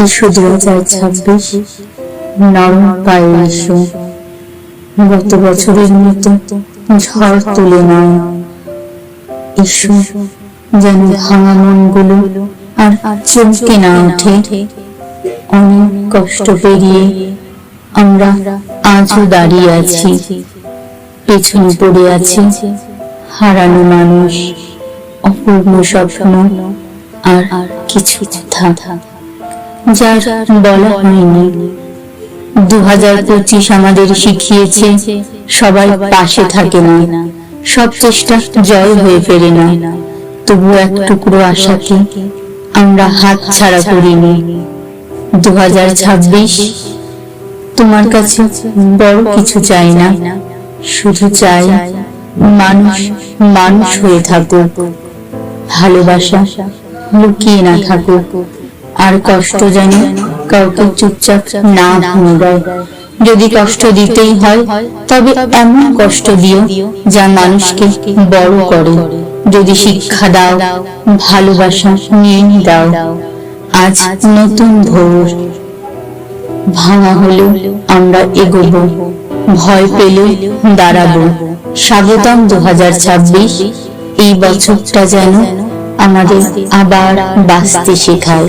এসো 2026, নরম পায়ে এসো। গত বছরের মতো ঝড় তুলে নাও। এসো, যেন ভাঙা মনগুলো আর চমকে না ওঠে। অনেক কষ্ট পেরিয়ে আমরা আজও দাঁড়িয়ে আছি। পেছনে পড়ে আছে হারানো মানুষ, অপূর্ণ স্বপ্ন আর কিছু কথা যার বলা হয়নি। 2025 আমাদের শিখিয়েছে সবাই পাশে থাকে না, সব চেষ্টা জয় হয়ে ফেরে না। তবু এক টুকরো আশাকে আমরা হাত ছাড়া করিনি। 2026 তোমার কাছে বড় কিছু চাই না, শুধু চাই মানুষ মানুষ হয়ে থাকুক, ভালোবাসা লুকিয়ে না থাকুক, আর কষ্ট যেন কাউকে চুপচাপ না ভেঙে দেয়। যদি কষ্ট দিতেই হয় তবে এমন কষ্ট দিও যা মানুষকে বড় করে। যদি শিক্ষা দাও, ভালোবাসা নিয়ে দাও। আজ নতুন ভোর, ভাঙা হলেও আমরা এগোবো, ভয় পেলেও দাঁড়াবো। স্বাগতম 2026। এই বছরটা যেন আমাদের আবার বাঁচতে শেখায়।